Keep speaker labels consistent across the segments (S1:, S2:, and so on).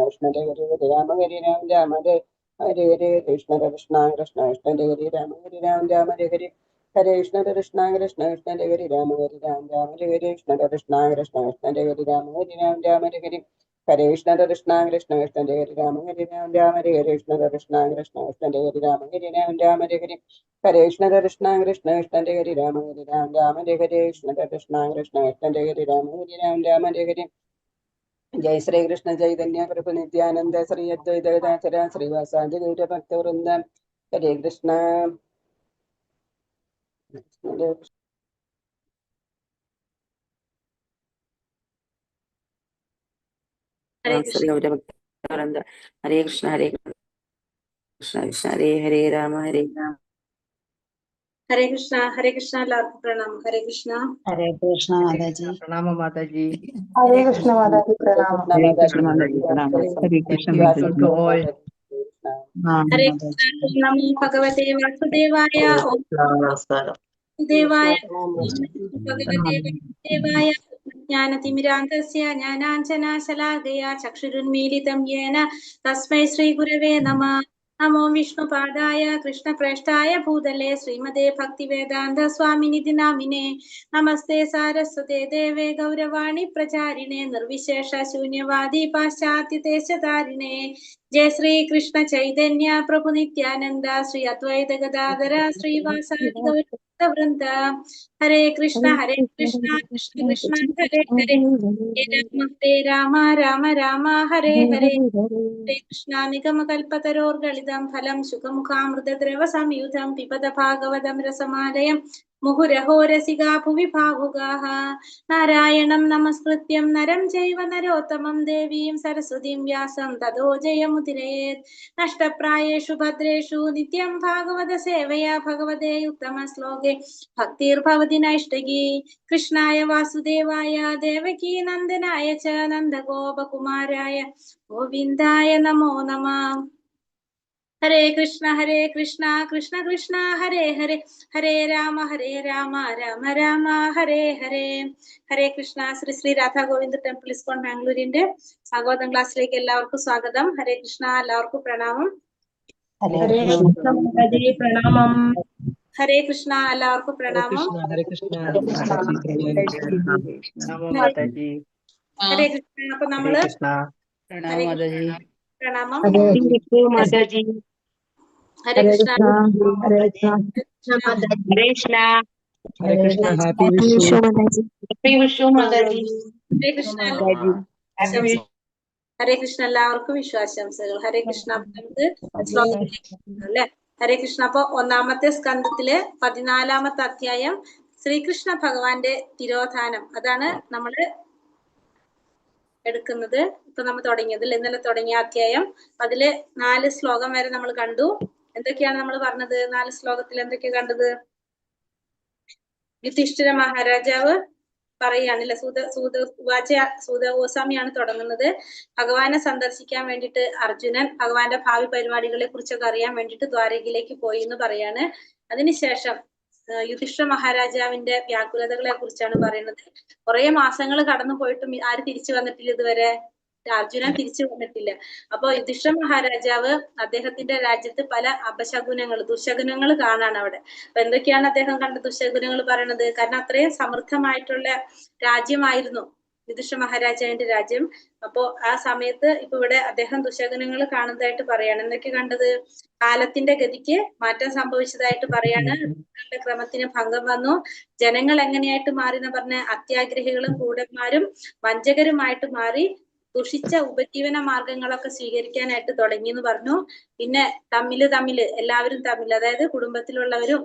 S1: കൃഷ്ണ ഹരി ഹരി രാമ ഹരി രാം രാമ ഹരി ഹരി കൃഷ്ണ കൃഷ്ണ കൃഷ്ണ കൃഷ്ണ ഹരി രാമ ഹരി രാം രാമ ഹരി ഹരേ കൃഷ്ണ കൃഷ്ണ കൃഷ്ണ കൃഷ്ണ ഹരി രാമ ഹരി രാം രാമ ഹരി കൃഷ്ണ കൃഷ്ണ കൃഷ്ണ കൃഷ്ണ ഹരി രാമ ഹരി രാം രാമ ഹരി ഹരേ കൃഷ്ണ കൃഷ്ണ കൃഷ്ണ കൃഷ്ണ ഹരി രാമ ഹരി രാം രാമ ഹരി കൃഷ്ണ കൃഷ്ണ കൃഷ്ണ കൃഷ്ണ ഹരി രാമ ഹരി രാം രാമ ഹരി ഹരേ കൃഷ്ണ കൃഷ്ണ കൃഷ്ണ കൃഷ്ണ ഹരി രാമ ഹരി രാം രാമ ഹരി ഹരേ കൃഷ്ണ കൃഷ്ണ കൃഷ്ണ കൃഷ്ണ ഹരി രാമ ഹരി രാം രാമ ഹരി ജയ് ശ്രീകൃഷ്ണ ചൈതന്യ പ്രഭു നിത്യാനന്ദ ശ്രീ അദ്വൈത ഗദാധര ശ്രീവാസാദി ഗൗരഭക്തവൃന്ദ ഹരേ കൃഷ്ണ.
S2: ഹരേ കൃഷ്ണ ഹരേ കൃഷ്ണ കൃഷ്ണ ഹരേ ഹരേ രാമ ഹരേ രാമ.
S3: ഹരേ കൃഷ്ണ എല്ലാവർക്കും പ്രണാമം. ഹരേ കൃഷ്ണ.
S4: ഹരേ കൃഷ്ണ മാതാജി.
S5: പ്രണാമം മാതാജി.
S6: ഹരേ കൃഷ്ണ മാതാജി പ്രണാമം.
S5: ഹരേ കൃഷ്ണ മാതാജി പ്രണാമം. ഹരേ കൃഷ്ണ മാതാജി.
S3: ഹരേ കൃഷ്ണ. നമോ ഭഗവതേ വാസുദേവായ. ദേവായ ഭഗവതേ വാസുദേവായ. ജ്ഞാനതിമിരാന്തസ്യ ജ്ഞാനാഞ്ജനാശലാകയാ ചക്ഷുരുന്മീലിതം യേന തസ്മൈ ശ്രീഗുരവേ നമഃ. നമോ വിഷ്ണുപാദായ കൃഷ്ണപ്രേഷ്ഠായ ഭൂതലേ ശ്രീമതേ ഭക്തിവേദാന്ത സ്വാമിനിധി നാമിനെ. നമസ്തേ സാരസ്വതേ ദേവേ ഗൗരവാണി പ്രചാരിണേ നിർവിശേഷ ശൂന്യവാദി പാശ്ചാത്യദേശധാരിണേ. ജയ ശ്രീ കൃഷ്ണ ചൈതന്യ പ്രഭു നിത്യാനന്ദ ശ്രീ അദ്വൈത ഗദാധര ശ്രീവാസാദി ഗൗരവൃന്ദ. ഹരേ കൃഷ്ണ കൃഷ്ണ കൃഷ്ണ ഹരേ ഹരേ ഹരേ രാമ രാമ രാമ ഹരേ ഹരേ. ഹരേ കൃഷ്ണ. നിഗമകൽപതരോർഗളിതം ഫലം സുഖമുഖാമൃതദ്രവ സംയുതം പിബത ഭാഗവതം രസമാലയം മുഹുരഹോ രസികാ ഭുവി ഭാവുകാഃ. നാരായണം നമസ്കൃത്യം നരം ചൈവ നരോത്തമം ദേവീം സരസ്വതീം വ്യാസം തതോ ജയമുദിരയേത്. നഷ്ടപ്രായേഷു ഭദ്രേഷു നിത്യം ഭാഗവത സേവയാ ഭഗവതേ ഉത്തമ ശ്ലോകേ ഭക്തിർഭവതി നൈഷ്ടകീ. കൃഷ്ണായ വാസുദേവായ ദേവകീ നന്ദനായ ച നന്ദഗോപകുമാരായ ഗോവിന്ദായ നമോ നമഃ. ഹരേ കൃഷ്ണ കൃഷ്ണ കൃഷ്ണ ഹരേ ഹരേ ഹരേ രാമ രാമ രാമ ഹരേ ഹരേ. ഹരേ കൃഷ്ണ. ശ്രീ ശ്രീ രാധാ ഗോവിന്ദ് ടെമ്പിൾ ഇസ്കോൺ ബാംഗ്ലൂരിന്റെ ഭാഗവതം ക്ലാസ്സിലേക്ക് എല്ലാവർക്കും സ്വാഗതം. ഹരേ കൃഷ്ണ. എല്ലാവർക്കും പ്രണാമം.
S6: ഹരേ കൃഷ്ണ മാതാജി പ്രണാമം.
S3: ഹരേ കൃഷ്ണ. എല്ലാവർക്കും പ്രണാമം.
S5: ഹരേ കൃഷ്ണ
S3: മാതാജി. ഹരേ കൃഷ്ണ. അപ്പൊ നമ്മള്
S5: പ്രണാമം മാതാജി.
S3: പ്രണാമം.
S6: ഹരേ മാതാജി.
S3: ഹരേ കൃഷ്ണ.
S6: ഹരേ കൃഷ്ണ.
S4: ഹരേ കൃഷ്ണ.
S5: ഹരേ കൃഷ്ണ. ഹാപ്പി വിഷു
S4: മാതാജി.
S3: ഹരേ കൃഷ്ണ. ഹരേ കൃഷ്ണ. എല്ലാവർക്കും വിശ്വാശംസകൾ. ഹരേ കൃഷ്ണ. നമുക്ക് അല്ലെ ഹരേ കൃഷ്ണ. അപ്പൊ ഒന്നാമത്തെ സ്കന്ധത്തിലെ 14-ാമത്തെ അധ്യായം ശ്രീകൃഷ്ണ ഭഗവാന്റെ തിരോധാനം, അതാണ് നമ്മള് എടുക്കുന്നത്. ഇപ്പൊ നമ്മൾ തുടങ്ങിയത് ഇന്നലെ തുടങ്ങിയ അധ്യായം. അതില് 4 ശ്ലോകം വരെ നമ്മൾ കണ്ടു. എന്തൊക്കെയാണ് നമ്മൾ പറഞ്ഞത്? 4 ശ്ലോകത്തിൽ എന്തൊക്കെയാ കണ്ടത്? യുധിഷ്ഠിര മഹാരാജാവ് പറയാണല്ലേ, സൂത ഗോസ്വാമിയാണ് തുടങ്ങുന്നത്. ഭഗവാനെ സന്ദർശിക്കാൻ വേണ്ടിയിട്ട് അർജുനൻ ഭഗവാന്റെ ഭാവി പരിപാടികളെ കുറിച്ചൊക്കെ അറിയാൻ വേണ്ടിയിട്ട് ദ്വാരകയിലേക്ക് പോയി എന്ന് പറയാണ്. അതിനുശേഷം യുധിഷ്ഠിര മഹാരാജാവിന്റെ വ്യാകുലതകളെ കുറിച്ചാണ് പറയുന്നത്. കുറെ മാസങ്ങൾ കടന്നു പോയിട്ടും ആര് തിരിച്ചു വന്നിട്ടില്ല ഇതുവരെ? അർജുനൻ തിരിച്ചു വന്നിട്ടില്ല. അപ്പൊ യുധിഷ്ഠിര മഹാരാജാവ് അദ്ദേഹത്തിന്റെ രാജ്യത്ത് പല അപശകുനങ്ങൾ, ദുശകുനങ്ങൾ കാണാണ് അവിടെ. അപ്പൊ എന്തൊക്കെയാണ് അദ്ദേഹം കണ്ട ദുശകുനങ്ങൾ പറയണത്? കാരണം അത്രയും സമൃദ്ധമായിട്ടുള്ള രാജ്യമായിരുന്നു യുധിഷ്ഠിര മഹാരാജാവിന്റെ രാജ്യം. അപ്പോ ആ സമയത്ത് ഇപ്പൊ ഇവിടെ അദ്ദേഹം ദുശകുനങ്ങൾ കാണുന്നതായിട്ട് പറയാണ്. എന്തൊക്കെ കണ്ടത്? കാലത്തിന്റെ ഗതിക്ക് മാറ്റം സംഭവിച്ചതായിട്ട് പറയാണ്. ക്രമത്തിന് ഭംഗം വന്നു. ജനങ്ങൾ എങ്ങനെയായിട്ട് മാറി എന്ന് പറഞ്ഞ അത്യാഗ്രഹികളും ക്രൂരന്മാരും വഞ്ചകരുമായിട്ട് മാറി. ദുഷിച്ച ഉപജീവന മാർഗങ്ങളൊക്കെ സ്വീകരിക്കാനായിട്ട് തുടങ്ങി എന്ന് പറഞ്ഞു. പിന്നെ തമ്മില് എല്ലാവരും തമ്മിൽ, അതായത് കുടുംബത്തിലുള്ളവരും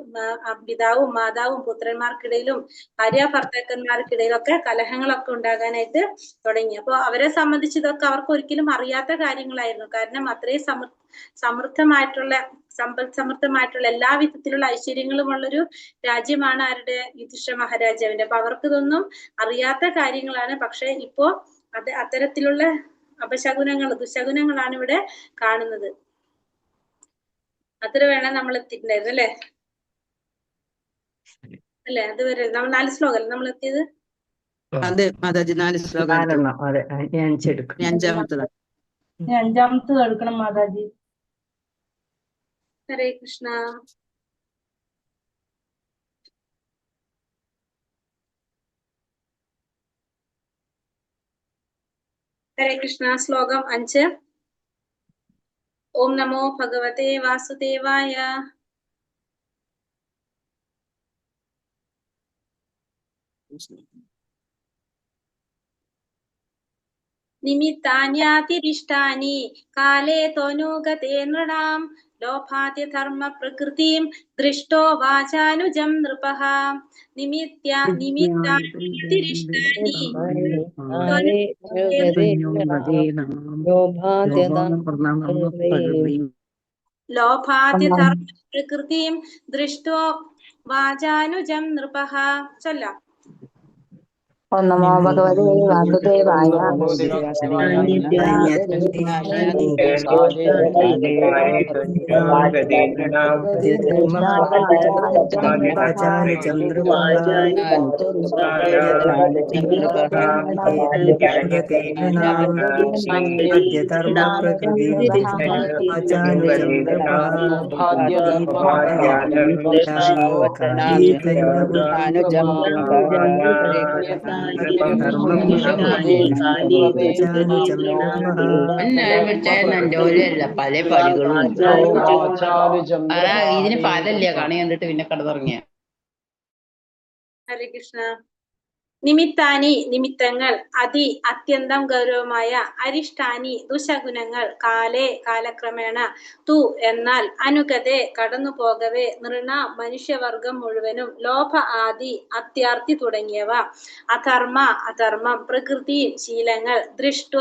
S3: പിതാവും മാതാവും പുത്രന്മാർക്കിടയിലും ഭാര്യ ഭർത്താക്കന്മാർക്കിടയിലൊക്കെ കലഹങ്ങളൊക്കെ ഉണ്ടാകാനായിട്ട് തുടങ്ങി. അപ്പൊ അവരെ സംബന്ധിച്ച് ഇതൊക്കെ അവർക്ക് ഒരിക്കലും അറിയാത്ത കാര്യങ്ങളായിരുന്നു. കാരണം അത്രയും സമൃദ്ധമായിട്ടുള്ള സമൃദ്ധമായിട്ടുള്ള എല്ലാ വിധത്തിലുള്ള ഐശ്വര്യങ്ങളും ഉള്ളൊരു രാജ്യമാണ് ആരുടെ? യുധിഷ്ഠിര മഹാരാജാവിന്റെ. അപ്പൊ അവർക്ക് ഇതൊന്നും അറിയാത്ത കാര്യങ്ങളാണ്. പക്ഷെ ഇപ്പോ അത്തരത്തിലുള്ള ദുശകുനങ്ങളാണ് ഇവിടെ കാണുന്നത്. അത്ര വേണം നമ്മൾ എത്തിയിട്ടുണ്ടായിരുന്നു അല്ലെ? അതുവരെ നമ്മൾ 4 ശ്ലോകം നമ്മൾ എത്തിയത്.
S2: അതെ മാതാജി, 4 ശ്ലോകം.
S5: അതെ, 5 എടുക്കും.
S2: 5-ാമത്തതാണ്.
S6: ഇനി അഞ്ചാമത്തെ കേൾക്കണം മാതാജി.
S3: ഹരേ കൃഷ്ണ. ഹരേ കൃഷ്ണ. ശ്ലോകം 5. ഓം നമോ ഭഗവതേ വാസുദേവായ. നിമിത്താന്യാതിരിഷ്ടാനി കാലേ തോനുഗതേ നൃണാം ലോഭാതി ധർമ്മ പ്രകൃതിം ദൃഷ്ടോ വാചാനുജം നൃപഃ. നിമിത്താന്യാതിരിഷ്ടാനി ലോഭാതി ധർമ്മ പ്രകൃതിം ദൃഷ്ടോ വാചാനുജം നൃപഃ. ചൊല്ലാം.
S4: ഓം നമോ ഭഗവതേ വാസുദേവായ.
S5: ജോലിയല്ല പല പടികളും ഇതിന് പലല്ല കണി കണ്ടിട്ട് പിന്നെ കിടന്നുറങ്ങിയ.
S3: ഹരേ കൃഷ്ണ. നിമിത്താനി നിമിത്തങ്ങൾ, അതി അത്യന്തം ഗൗരവമായ, അരിഷ്ടാനി ദുശകുനങ്ങൾ, കാലേ കാലക്രമേണ, തു എന്നാൽ, അനുഗതേ കടന്നു പോകവേ, നൃണ മനുഷ്യവർഗം മുഴുവനും, ലോഭ ആദി അത്യാർത്തി തുടങ്ങിയവ, അധർമ്മ അധർമ്മം, പ്രകൃതി ശീലങ്ങൾ, ദൃഷ്ട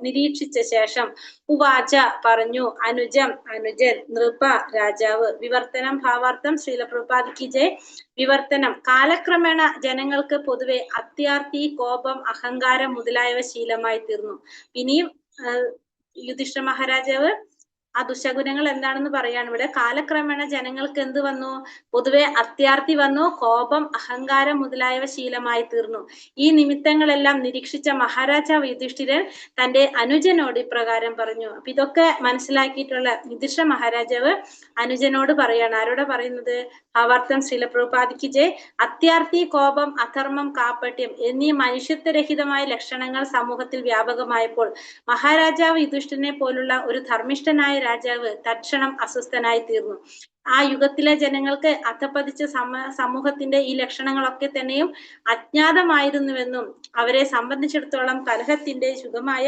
S3: നിരീക്ഷിച്ച ശേഷം, ഉവാച പറഞ്ഞു, അനുജം അനുജൻ, നൃപ രാജാവ്. വിവർത്തനം ഭാവാർത്ഥം ശ്രീല പ്രഭുപാദ് ജയ്. വിവർത്തനം: കാലക്രമേണ ജനങ്ങൾക്ക് പൊതുവെ അത്യാർത്തി, കോപം, അഹങ്കാരം മുതലായവ ശീലമായി തീർന്നു. ഇനിയും യുധിഷ്ഠിര മഹാരാജാവ് ആ ദുശകുനങ്ങൾ എന്താണെന്ന് പറയാണ് ഇവിടെ. കാലക്രമേണ ജനങ്ങൾക്ക് എന്ത് വന്നു? പൊതുവെ അത്യാർത്തി വന്നു, കോപം, അഹങ്കാരം മുതലായവ ശീലമായി തീർന്നു. ഈ നിമിത്തങ്ങളെല്ലാം നിരീക്ഷിച്ച മഹാരാജാവ് യുധിഷ്ഠിരൻ തന്റെ അനുജനോട് ഇപ്രകാരം പറഞ്ഞു. അപ്പൊ ഇതൊക്കെ മനസ്സിലാക്കിയിട്ടുള്ള യുധിഷ്ഠിര മഹാരാജാവ് അനുജനോട് പറയാണ്. ആരോടെ പറയുന്നത്? ഭാവാർത്ഥം ശ്രീല പ്രഭുപാദ് ജയ്. അത്യാർത്തി, കോപം, അധർമ്മം, കാപ്പട്യം എന്നീ മനുഷ്യത്വരഹിതമായ ലക്ഷണങ്ങൾ സമൂഹത്തിൽ വ്യാപകമായപ്പോൾ മഹാരാജാവ് യുധിഷ്ഠിരനെ പോലുള്ള ഒരു ധർമ്മിഷ്ഠനായ രാജാവ് തൽക്ഷണം അസ്വസ്ഥനായി തീർന്നു. ആ യുഗത്തിലെ ജനങ്ങൾക്ക് അധപ്പതിച്ച സമൂഹത്തിന്റെ ഈ ലക്ഷണങ്ങളൊക്കെ തന്നെയും അജ്ഞാതമായിരുന്നുവെന്നും അവരെ സംബന്ധിച്ചിടത്തോളം കലഹത്തിന്റെ യുഗമായ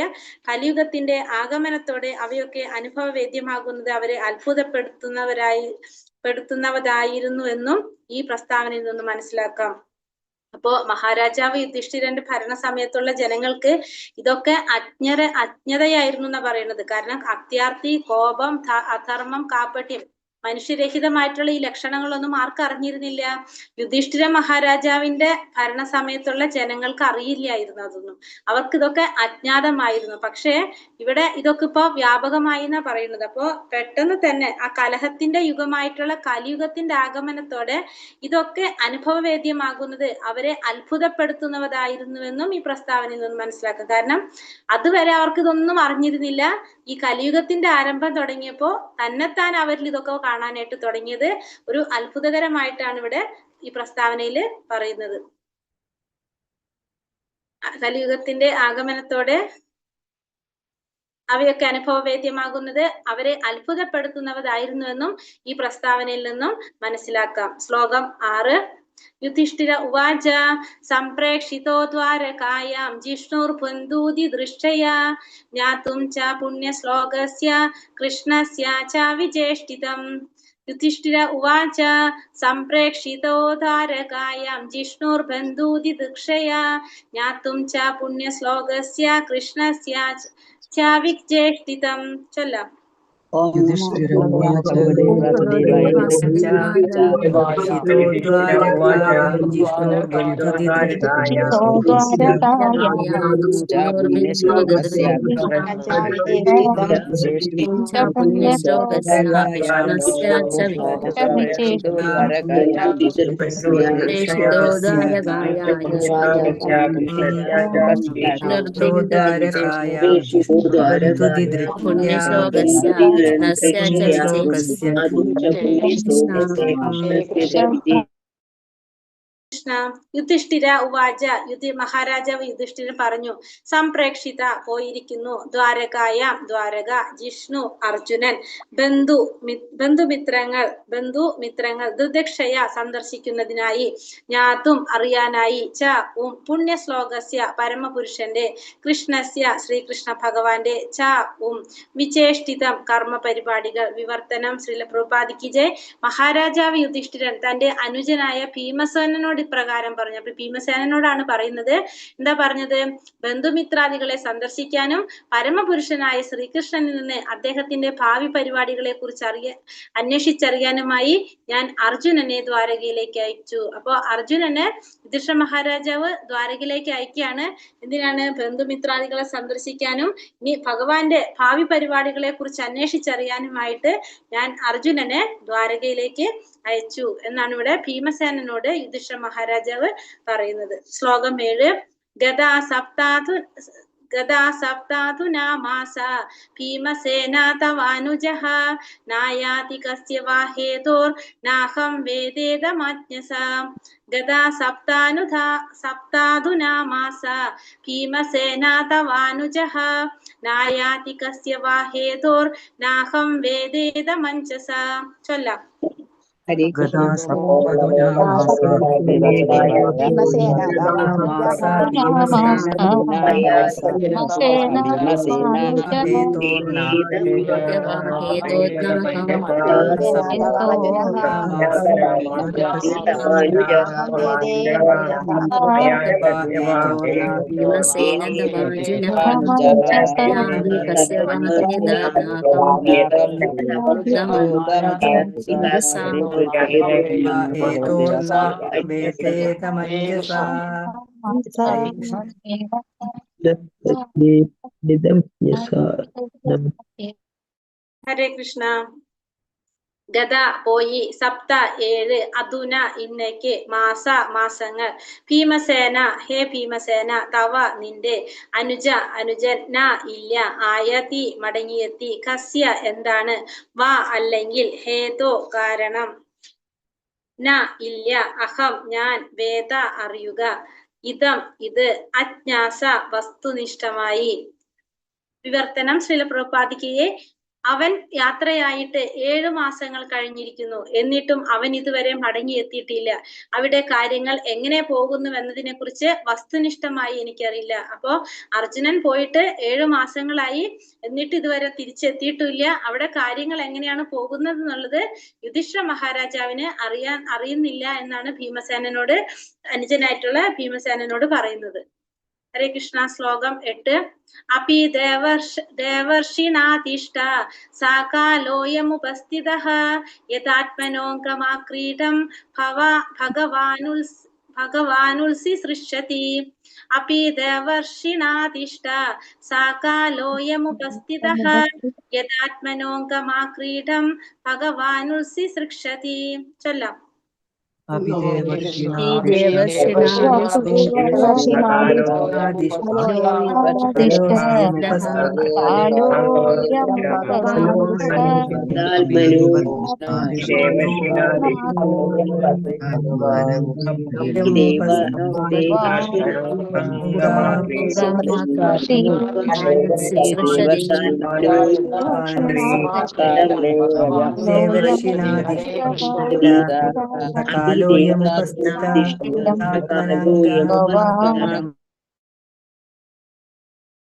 S3: കലിയുഗത്തിന്റെ ആഗമനത്തോടെ അവയൊക്കെ അനുഭവവേദ്യമാകുന്നത് അവരെ അത്ഭുതപ്പെടുത്തുന്നവരായിരുന്നുവെന്നും ഈ പ്രസ്താവനയിൽ നിന്ന് മനസ്സിലാക്കാം. അപ്പോ മഹാരാജാവ് യുധിഷ്ഠിരന്റെ ഭരണ സമയത്തുള്ള ജനങ്ങൾക്ക് ഇതൊക്കെ അജ്ഞതയായിരുന്നു എന്നാ പറയുന്നത്. കാരണം അത്യാർത്തി, കോപം, അധർമ്മം, കാപ്പട്യം, മനുഷ്യരഹിതമായിട്ടുള്ള ഈ ലക്ഷണങ്ങളൊന്നും ആർക്കറിഞ്ഞിരുന്നില്ല. യുധിഷ്ഠിര മഹാരാജാവിന്റെ ഭരണ സമയത്തുള്ള ജനങ്ങൾക്ക് അറിയില്ലായിരുന്നു അതൊന്നും. അവർക്ക് ഇതൊക്കെ അജ്ഞാതമായിരുന്നു. പക്ഷേ ഇവിടെ ഇതൊക്കെ ഇപ്പോ വ്യാപകമായി എന്നാ പറയുന്നത്. അപ്പോ പെട്ടെന്ന് തന്നെ ആ കലഹത്തിന്റെ യുഗമായിട്ടുള്ള കലിയുഗത്തിന്റെ ആഗമനത്തോടെ ഇതൊക്കെ അനുഭവവേദ്യമാകുന്നത് അവരെ അത്ഭുതപ്പെടുത്തുന്നവരായിരുന്നുവെന്നും ഈ പ്രസ്താവനയിൽ നിന്ന് മനസ്സിലാക്കാം. കാരണം അതുവരെ അവർക്ക് ഇതൊന്നും അറിഞ്ഞിരുന്നില്ല. ഈ കലിയുഗത്തിന്റെ ആരംഭം തുടങ്ങിയപ്പോ തന്നെത്താൻ അവരിൽ ഇതൊക്കെ കാണാനായിട്ട് തുടങ്ങിയത് ഒരു അത്ഭുതകരമായിട്ടാണ് ഇവിടെ ഈ പ്രസ്താവനയിൽ പറയുന്നത്. കലിയുഗത്തിന്റെ ആഗമനത്തോടെ അവയൊക്കെ അനുഭവവേദ്യമാകുന്നത് അവരെ അത്ഭുതപ്പെടുത്തുന്നവരായിരുന്നുവെന്നും ഈ പ്രസ്താവനയിൽ നിന്നും മനസ്സിലാക്കാം. ശ്ലോകം 6. യുധിഷ്ഠിര ഉവാച സംപ്രേക്ഷിതോ ദ്വാരകായാം ജിഷ്ണുർബന്ധൂതി ദൃഷ്ടയാ ജ്ഞാതും ച പുണ്യശ്ലോകസ്യ കൃഷ്ണസ്യ ച വിചേഷ്ടിതം. യുധിഷ്ഠിര ഉവാച സംപ്രേക്ഷിതോ ദ്വാരകായാം ജിഷ്ണുർബന്ധൂതി ദൃക്ഷയാ ജ്ഞാതും ച പുണ്യശ്ലോകസ്യ കൃഷ്ണസ്യ ച വിചേഷ്ടിതം. ചൊല്ലാം.
S2: ഓം നമോ
S7: ഭഗവതേ വാസുദേവായ
S8: ഷിതോ ദ്വാരകായാം ജിഷ്ണുർബന്ധുതിദൃഷ്ടായ
S3: കൃഷ്ണ യുധിഷ്ഠിര ഉവാച മഹാരാജാവ് യുധിഷ്ഠിരൻ പറഞ്ഞു, സംപ്രേക്ഷിത പോയിരിക്കുന്നു, ദ്വാരകായാം ദ്വാരക, ജിഷ്ണു അർജുനൻ, ബന്ധുമിത്രങ്ങൾ ദുർദക്ഷയ സന്ദർശിക്കുന്നതിനായി, ജ്ഞാതും അറിയാനായി, ച പുണ്യശ്ലോകസ്യ പരമപുരുഷന്റെ, കൃഷ്ണസ്യ ശ്രീകൃഷ്ണ ഭഗവാന്റെ, ച വിചേഷ്ടിതം കർമ്മ പരിപാടികൾ. വിവർത്തനം. ശ്രീല പ്രഭുപാദിക്ക് ജയ്. മഹാരാജാവ് യുധിഷ്ഠിരൻ തന്റെ അനുജനായ ഭീമസേനനോട് ഇപ്രകാരം പറഞ്ഞു. അപ്പൊ ഭീമസേനനോടാണ് പറയുന്നത്. എന്താ പറഞ്ഞത്? ബന്ധുമിത്രാദികളെ സന്ദർശിക്കാനും പരമപുരുഷനായ ശ്രീകൃഷ്ണനിൽ നിന്ന് അദ്ദേഹത്തിന്റെ ഭാവി പരിപാടികളെ കുറിച്ച് അന്വേഷിച്ചറിയാനുമായി ഞാൻ അർജുനനെ ദ്വാരകയിലേക്ക് അയച്ചു. അപ്പോ അർജുനന് യുധിഷ്ഠിര മഹാരാജാവ് ദ്വാരകയിലേക്ക് അയക്കുകയാണ്. എന്തിനാണ്? ബന്ധുമിത്രാദികളെ സന്ദർശിക്കാനും ഇനി ഭഗവാന്റെ ഭാവി പരിപാടികളെ കുറിച്ച് അന്വേഷിച്ചറിയാനുമായിട്ട് ഞാൻ അർജുനനെ ദ്വാരകയിലേക്ക് അയച്ചു എന്നാണ് ഇവിടെ ഭീമസേനനോട് യുധിഷ്ഠിര മഹാരാജാവ് പറയുന്നത്. ശ്ലോകം 7. ഗദാ സപ്താതു നാമാസ ഭീമസേനാ തവാനുജഃ നായാതി കസ്യ വാ ഹേതോർ നാഹം വേദേതമജ്ഞസ. ഗദാ സപ്താതു നാമാസ ഭീമസേനാ തവാനുജഃ നായാതി കസ്യ വാ ഹേതോർ നാഹം വേദേതമഞ്ജസ. ചൊല്ലാം.
S2: ഹരേ കൃഷ്ണ.
S3: ഹരേ കൃഷ്ണ. ഗദ പോയി, സപ്ത 7, അധുന ഇന്നേക്ക്, മാസ മാസങ്ങൾ, ഭീമസേന ഹേ ഭീമസേന, തവ നിന്റെ, അനുജൻ, ന ഇല്ല, ആയതി മടങ്ങിയെത്തി, കസ്യ എന്താണ്, വാ അല്ലെങ്കിൽ, ഹേതോ കാരണം, ന ഇല്ല, അഹം ഞാൻ, വേദ അറിയുക, ഇതം ഇത്, അജ്ഞാസ വസ്തുനിഷ്ഠമായി. വിവർത്തനം. ശ്രീല പ്രഭുപാദിക്ക് അവൻ യാത്രയായിട്ട് 7 മാസങ്ങൾ കഴിഞ്ഞിരിക്കുന്നു, എന്നിട്ടും അവൻ ഇതുവരെ മടങ്ങിയെത്തിയിട്ടില്ല. അവിടെ കാര്യങ്ങൾ എങ്ങനെ പോകുന്നു എന്നതിനെ കുറിച്ച് വസ്തുനിഷ്ഠമായി എനിക്കറിയില്ല. അപ്പോ അർജുനൻ പോയിട്ട് 7 മാസങ്ങളായി, എന്നിട്ട് ഇതുവരെ തിരിച്ചെത്തിയിട്ടില്ല. അവിടെ കാര്യങ്ങൾ എങ്ങനെയാണ് പോകുന്നത് എന്നുള്ളത് യുധിഷ്ഠിര മഹാരാജാവിന് അറിയുന്നില്ല എന്നാണ് ഭീമസേനനോട്, അനുജനായിട്ടുള്ള ഭീമസേനനോട് പറയുന്നത്. ഹരേ കൃഷ്ണ. ശ്ലോകം 8. അപി ദേവർഷിണാതിഷ്ഠ സാകാലോയമുപസ്ഥിതഃ യഥാത്മനോങ്കമാക്രീഡം ഭഗവാനുൽസി സൃഷ്യതി. അപി ദേവർഷിണാതിഷ്ഠ സാകാലോയമുപസ്ഥിതഃ യഥാത്മനോങ്കമാക്രീഡം ഭഗവാനുൽസി സൃഷ്യതി. ചൊല്ലാം.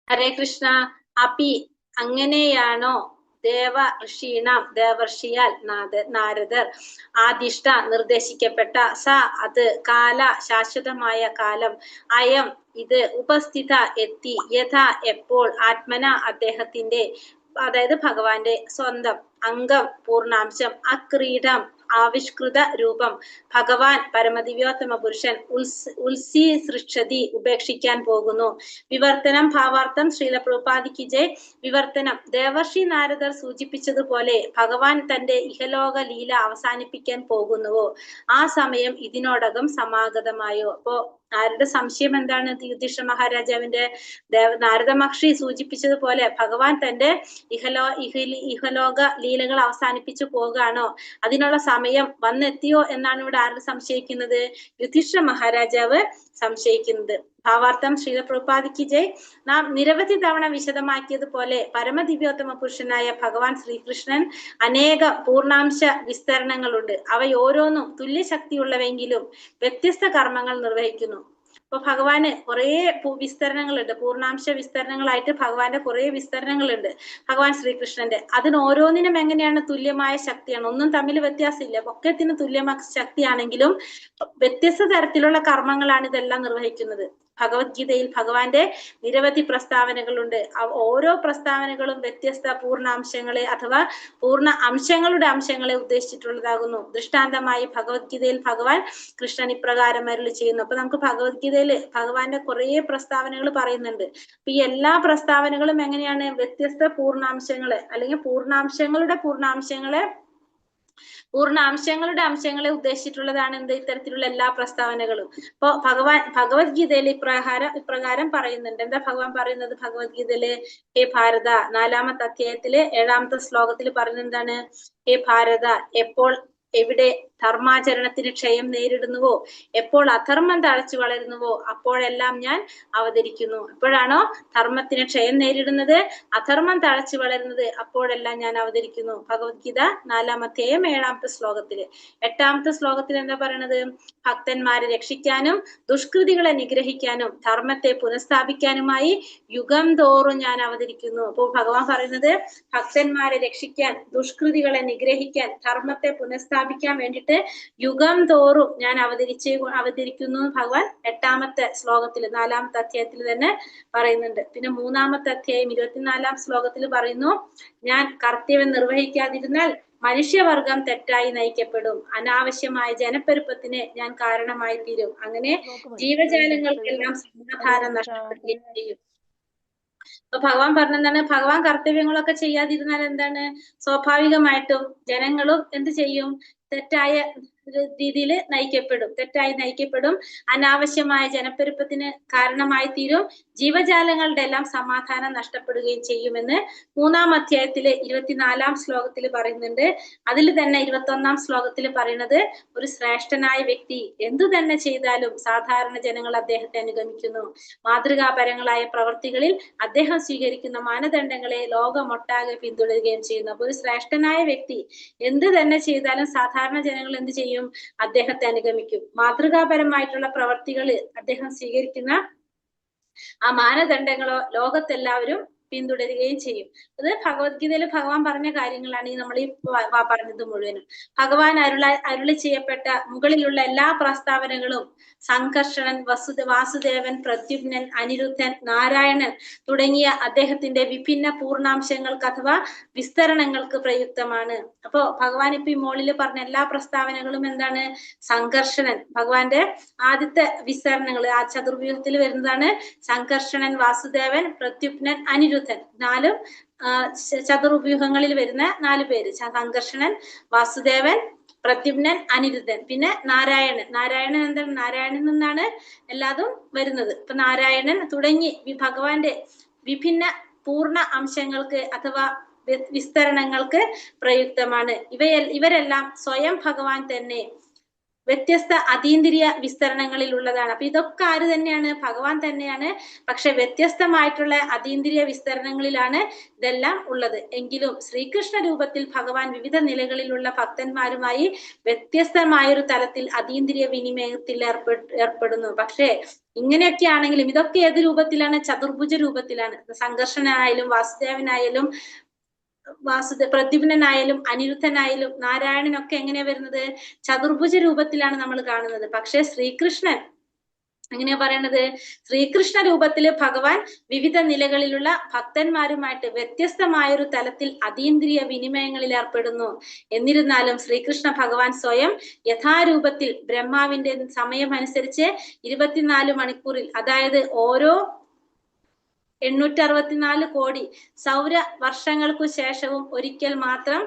S3: ഹരേ കൃഷ്ണ. അപി അങ്ങനെയാണോ, ദേവർഷിയാൽ നാരദർ, ആദിഷ്ട നിർദ്ദേശിക്കപ്പെട്ട, സ അത്, കാല ശാശ്വതമായ കാലം, അയം ഇത്, ഉപസ്ഥിത എത്തി, യഥ എപ്പോൾ, ആത്മന അദ്ദേഹത്തിന്റെ, അതായത് ഭഗവാന്റെ സ്വന്തം അംഗം പൂർണ്ണാംശം അക്രീഡം ആവിഷ്കൃത രൂപം ഭഗവാൻ പരമദിവ്യോത്തമ പുരുഷൻ ഉത്സി സൃക്ഷതി ഉപേക്ഷിക്കാൻ പോകുന്നു. വിവർത്തനം ഭാവാർത്ഥം ശ്രീല പ്രഭുപാദിക്ക് ജയ്. വിവർത്തനം ദേവർഷി നാരദർ സൂചിപ്പിച്ചതുപോലെ ഭഗവാൻ തന്റെ ഇഹലോക ലീല അവസാനിപ്പിക്കാൻ പോകുന്നുവോ ആ സമയം ഇതിനോടകം സമാഗതമായോ. അപ്പോ ആരുടെ സംശയം എന്താണ്? യുധിഷ്ഠിര മഹാരാജാവിന്റെ നാരദ മഹർഷി സൂചിപ്പിച്ചതുപോലെ ഭഗവാൻ തന്റെ ഇഹലോക ലീലകൾ അവസാനിപ്പിച്ചു പോകാണോ, അതിനുള്ള സമയം വന്നെത്തിയോ എന്നാണ് ഇവിടെ ആര് സംശയിക്കുന്നത്? യുധിഷ്ഠിര മഹാരാജാവ് സംശയിക്കുന്നത്. ഭാവാർത്ഥം ശ്രീല പ്രഭുപാദിക്ക് ജയ്. നാം നിരവധി തവണ വിശദമാക്കിയതുപോലെ പരമദിവ്യോത്തമ പുരുഷനായ ഭഗവാൻ ശ്രീകൃഷ്ണൻ അനേക പൂർണ്ണാംശ വിസ്തരണങ്ങളുണ്ട്. അവയോരോന്നും തുല്യശക്തിയുള്ളവെങ്കിലും വ്യത്യസ്ത കർമ്മങ്ങൾ നിർവഹിക്കുന്നു. അപ്പൊ ഭഗവാന് കുറെ വിസ്തരണങ്ങളുണ്ട്, പൂർണ്ണാംശ വിസ്തരണങ്ങളായിട്ട് ഭഗവാന്റെ കുറെ വിസ്തരണങ്ങളുണ്ട് ഭഗവാൻ ശ്രീകൃഷ്ണന്റെ. അതിന് ഓരോന്നിനും എങ്ങനെയാണ്? തുല്യമായ ശക്തിയാണ്, ഒന്നും തമ്മിൽ വ്യത്യാസമില്ല. ഒക്കത്തിന് തുല്യമായ ശക്തിയാണെങ്കിലും വ്യത്യസ്ത തരത്തിലുള്ള കർമ്മങ്ങളാണ് ഇതെല്ലാം നിർവഹിക്കുന്നത്. ഭഗവത്ഗീതയിൽ ഭഗവാന്റെ നിരവധി പ്രസ്താവനകളുണ്ട്. ഓരോ പ്രസ്താവനകളും വ്യത്യസ്ത പൂർണ്ണാംശങ്ങളെ അഥവാ പൂർണ്ണ അംശങ്ങളുടെ അംശങ്ങളെ ഉദ്ദേശിച്ചിട്ടുള്ളതാകുന്നു. ദൃഷ്ടാന്തമായി ഭഗവത്ഗീതയിൽ ഭഗവാൻ കൃഷ്ണൻ ഇപ്രകാരം അരുളി ചെയ്യുന്നു. അപ്പൊ നമുക്ക് ഭഗവത്ഗീതയിൽ ഭഗവാന്റെ കുറെ പ്രസ്താവനകൾ പറയുന്നുണ്ട്. അപ്പൊ ഈ എല്ലാ പ്രസ്താവനകളും എങ്ങനെയാണ്? വ്യത്യസ്ത പൂർണ്ണാംശങ്ങളെ അല്ലെങ്കിൽ പൂർണ്ണാംശങ്ങളുടെ അംശങ്ങളെ ഉദ്ദേശിച്ചിട്ടുള്ളതാണ് എന്ത് ഇത്തരത്തിലുള്ള എല്ലാ പ്രസ്താവനകളും. അപ്പൊ ഭഗവത്ഗീതയിൽ ഇപ്രകാരം പറയുന്നുണ്ട്. എന്താ ഭഗവാൻ പറയുന്നത് ഭഗവത്ഗീതയില്? ഹേ ഭാരത, 4-ാമത്തെ അധ്യായത്തില് 7-ാമത്തെ ശ്ലോകത്തിൽ പറയുന്നത് എന്താണ്? ഹേ ഭാരത, എപ്പോൾ എവിടെ ധർമാചരണത്തിന് ക്ഷയം നേരിടുന്നുവോ, എപ്പോൾ അധർമ്മം തഴച്ചു വളരുന്നുവോ അപ്പോഴെല്ലാം ഞാൻ അവതരിക്കുന്നു. എപ്പോഴാണോ ധർമ്മത്തിന് ക്ഷയം നേരിടുന്നത്, അധർമ്മം തഴച്ചു വളരുന്നത്, അപ്പോഴെല്ലാം ഞാൻ അവതരിക്കുന്നു. ഭഗവത്ഗീത 4-ാം അധ്യായം 7-ാമത്തെ ശ്ലോകത്തില്. 8-ാമത്തെ ശ്ലോകത്തിൽ എന്താ പറയണത്? ഭക്തന്മാരെ രക്ഷിക്കാനും ദുഷ്കൃതികളെ നിഗ്രഹിക്കാനും ധർമ്മത്തെ പുനഃസ്ഥാപിക്കാനുമായി യുഗം തോറും ഞാൻ അവതരിക്കുന്നു. അപ്പോൾ ഭഗവാൻ പറയുന്നത് ഭക്തന്മാരെ രക്ഷിക്കാൻ, ദുഷ്കൃതികളെ നിഗ്രഹിക്കാൻ, ധർമ്മത്തെ പുനഃസ്ഥാപിക്കാൻ വേണ്ടിയിട്ട് യുഗം തോറും ഞാൻ അവതരിക്കുന്നു ഭഗവാൻ 8-ാമത്തെ ശ്ലോകത്തിൽ 4-ാമത്തെ അധ്യായത്തിൽ തന്നെ പറയുന്നുണ്ട്. പിന്നെ 3-ാമത്തെ അധ്യായം 24-ാം ശ്ലോകത്തിൽ പറയുന്നു, ഞാൻ കർത്തവ്യം നിർവഹിക്കാതിരുന്നാൽ മനുഷ്യവർഗം തെറ്റായി നയിക്കപ്പെടും, അനാവശ്യമായ ജനപ്പെരുപ്പത്തിന് ഞാൻ കാരണമായി തീരും, അങ്ങനെ ജീവജാലങ്ങൾക്കെല്ലാം സമാധാനം നഷ്ടപ്പെടുകയും ചെയ്യും. അപ്പൊ ഭഗവാൻ പറഞ്ഞെന്താണ്? ഭഗവാൻ കർത്തവ്യങ്ങളൊക്കെ ചെയ്യാതിരുന്നാൽ എന്താണ്? സ്വാഭാവികമായിട്ടും ജനങ്ങളും എന്ത് ചെയ്യും? തെറ്റായ രീതിയിൽ തെറ്റായി നയിക്കപ്പെടും, അനാവശ്യമായ ജനപ്പെരുപ്പത്തിന് കാരണമായി തീരും, ജീവജാലങ്ങളുടെ എല്ലാം സമാധാനം നഷ്ടപ്പെടുകയും ചെയ്യുമെന്ന് 3-ാം അധ്യായത്തില് 24-ാം ശ്ലോകത്തിൽ പറയുന്നുണ്ട്. അതിൽ തന്നെ 21-ാം ശ്ലോകത്തിൽ പറയുന്നത്, ഒരു ശ്രേഷ്ഠനായ വ്യക്തി എന്തു തന്നെ ചെയ്താലും സാധാരണ ജനങ്ങൾ അദ്ദേഹത്തെ അനുഗമിക്കുന്നു. മാതൃകാപരങ്ങളായ പ്രവർത്തികളിൽ അദ്ദേഹം സ്വീകരിക്കുന്ന മാനദണ്ഡങ്ങളെ ലോകമൊട്ടാകെ പിന്തുടരുകയും ചെയ്യുന്നു. അപ്പൊ ഒരു ശ്രേഷ്ഠനായ വ്യക്തി എന്ത് തന്നെ ചെയ്താലും സാധാരണ ജനങ്ങൾ എന്ത് ചെയ്യും? അദ്ദേഹത്തെ അനുഗമിക്കും. മാതൃകാപരമായിട്ടുള്ള പ്രവർത്തികളിൽ അദ്ദേഹം സ്വീകരിക്കുന്ന ആ മാനദണ്ഡങ്ങളോ ലോകത്തെല്ലാവരും പിന്തുടരുകയും ചെയ്യും. അത് ഭഗവത്ഗീതയിൽ ഭഗവാൻ പറഞ്ഞ കാര്യങ്ങളാണ് ഈ നമ്മൾ ഈ പറഞ്ഞത് മുഴുവനും. ഭഗവാൻ അരുളി ചെയ്യപ്പെട്ട മുകളിലുള്ള എല്ലാ പ്രസ്താവനകളും സംഘർഷണൻ, വാസുദേവൻ, പ്രദ്യുമ്നൻ, അനിരുദ്ധൻ, നാരായണൻ തുടങ്ങിയ അദ്ദേഹത്തിന്റെ വിഭിന്ന പൂർണ്ണാംശങ്ങൾക്ക് അഥവാ വിസ്തരണങ്ങൾക്ക് പ്രയുക്തമാണ്. അപ്പോ ഭഗവാൻ ഇപ്പൊ ഈ മോളിൽ പറഞ്ഞ എല്ലാ പ്രസ്താവനകളും എന്താണ്? സംഘർഷണൻ ഭഗവാന്റെ ആദ്യത്തെ വിസ്തരണങ്ങൾ ആ ചതുർവ്യൂഹത്തിൽ വരുന്നതാണ്. സംഘർഷണൻ, വാസുദേവൻ, പ്രദ്യുപ്നൻ, അനിരുദ്ധൻ, 4 ചതുർവ്യൂഹങ്ങളിൽ വരുന്ന 4 പേര്. സംഘർഷണൻ, വാസുദേവൻ, പ്രദ്യുമ്നൻ, അനിരുദ്ധൻ, പിന്നെ നാരായണൻ എന്താണ്? നാരായണൻ നിന്നാണ് എല്ലാതും വരുന്നത്. ഇപ്പൊ നാരായണൻ തുടങ്ങി ഭഗവാന്റെ വിഭിന്ന പൂർണ്ണ അംശങ്ങൾക്ക് അഥവാ വിസ്തരണങ്ങൾക്ക് പ്രയുക്തമാണ്. ഇവരെല്ലാം സ്വയം ഭഗവാൻ തന്നെ വ്യത്യസ്ത അതീന്ദ്രിയ വിസ്തരണങ്ങളിൽ ഉള്ളതാണ്. അപ്പൊ ഇതൊക്കെ ആര് തന്നെയാണ്? ഭഗവാൻ തന്നെയാണ്. പക്ഷെ വ്യത്യസ്തമായിട്ടുള്ള അതീന്ദ്രിയ വിസ്തരണങ്ങളിലാണ് ഇതെല്ലാം ഉള്ളത്. എങ്കിലും ശ്രീകൃഷ്ണ രൂപത്തിൽ ഭഗവാൻ വിവിധ നിലകളിലുള്ള ഭക്തന്മാരുമായി വ്യത്യസ്തമായൊരു തലത്തിൽ അതീന്ദ്രിയ വിനിമയത്തിൽ ഏർപ്പെടുന്നു. പക്ഷേ ഇങ്ങനെയൊക്കെ ആണെങ്കിലും ഇതൊക്കെ ഏത് രൂപത്തിലാണ്? ചതുർഭുജ രൂപത്തിലാണ്. സംഘർഷനായാലും വാസുദേവനായാലും പ്രദ്യുമ്നായാലും അനിരുദ്ധനായാലും നാരായണനൊക്കെ എങ്ങനെയാ വരുന്നത്? ചതുർഭുജ രൂപത്തിലാണ് നമ്മൾ കാണുന്നത്. പക്ഷെ ശ്രീകൃഷ്ണൻ എങ്ങനെയാ പറയണത്? ശ്രീകൃഷ്ണ രൂപത്തില് ഭഗവാൻ വിവിധ നിലകളിലുള്ള ഭക്തന്മാരുമായിട്ട് വ്യത്യസ്തമായൊരു തലത്തിൽ അതീന്ദ്രിയ വിനിമയങ്ങളിൽ ഏർപ്പെടുന്നു. എന്നിരുന്നാലും ശ്രീകൃഷ്ണ ഭഗവാൻ സ്വയം യഥാരൂപത്തിൽ ബ്രഹ്മാവിന്റെ സമയമനുസരിച്ച് 24 മണിക്കൂറിൽ, അതായത് ഓരോ 864 കോടി സൗര വർഷങ്ങൾക്കു ശേഷവും ഒരിക്കൽ മാത്രം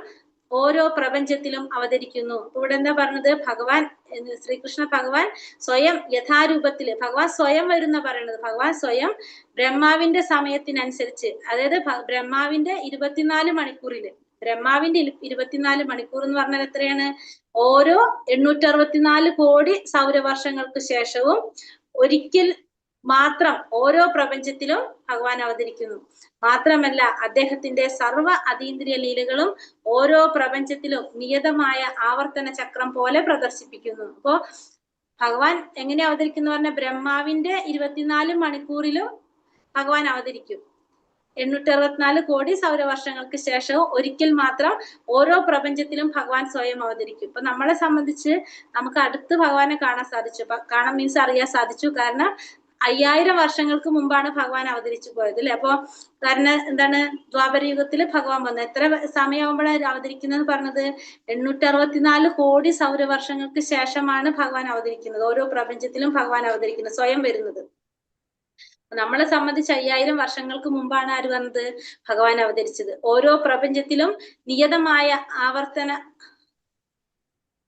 S3: ഓരോ പ്രപഞ്ചത്തിലും അവതരിക്കുന്നു. ഇവിടെ എന്താ പറഞ്ഞത്? ഭഗവാൻ ശ്രീകൃഷ്ണ ഭഗവാൻ സ്വയം യഥാരൂപത്തില് ഭഗവാൻ സ്വയം വരുന്ന പറയണത്. ഭഗവാൻ സ്വയം ബ്രഹ്മാവിന്റെ സമയത്തിനനുസരിച്ച്, അതായത് ബ്രഹ്മാവിന്റെ 24 മണിക്കൂറില്, ബ്രഹ്മാവിന്റെ 24 മണിക്കൂർ എന്ന് പറഞ്ഞാൽ എത്രയാണ്? ഓരോ 864 കോടി സൗരവർഷങ്ങൾക്ക് ശേഷവും ഒരിക്കൽ മാത്രം ഓരോ പ്രപഞ്ചത്തിലും ഭഗവാൻ അവതരിക്കുന്നു. മാത്രമല്ല അദ്ദേഹത്തിന്റെ സർവ്വ അതീന്ദ്രിയ ലീലകളും ഓരോ പ്രപഞ്ചത്തിലും നിയതമായ ആവർത്തന ചക്രം പോലെ പ്രദർശിപ്പിക്കുന്നു. അപ്പോ ഭഗവാൻ എങ്ങനെ അവതരിക്കുന്നു പറഞ്ഞാൽ ബ്രഹ്മാവിന്റെ 24 മണിക്കൂറിലും ഭഗവാൻ അവതരിക്കും. 864 കോടി സൗരവർഷങ്ങൾക്ക് ശേഷവും ഒരിക്കൽ മാത്രം ഓരോ പ്രപഞ്ചത്തിലും ഭഗവാൻ സ്വയം അവതരിക്കും. ഇപ്പൊ നമ്മളെ സംബന്ധിച്ച് നമുക്ക് അടുത്ത് ഭഗവാനെ കാണാൻ സാധിച്ചു. കാണാൻ മീൻസ് അറിയാൻ സാധിച്ചു. കാരണം 5000 വർഷങ്ങൾക്ക് മുമ്പാണ് ഭഗവാൻ അവതരിച്ചു പോയത് അല്ലെ. അപ്പൊ കാരണം എന്താണ്? ദ്വാപരയുഗത്തില് ഭഗവാൻ വന്നത് എത്ര സമയമാകുമ്പോഴാണ് അവതരിക്കുന്നത് പറഞ്ഞത്? 864 കോടി സൗരവർഷങ്ങൾക്ക് ശേഷമാണ് ഭഗവാൻ അവതരിക്കുന്നത്. ഓരോ പ്രപഞ്ചത്തിലും ഭഗവാൻ അവതരിക്കുന്നത്, സ്വയം വരുന്നത്. നമ്മളെ സംബന്ധിച്ച് 5000 വർഷങ്ങൾക്ക് മുമ്പാണ് ആര് വന്നത്? ഭഗവാൻ അവതരിച്ചത്. ഓരോ പ്രപഞ്ചത്തിലും നിയതമായ ആവർത്തന,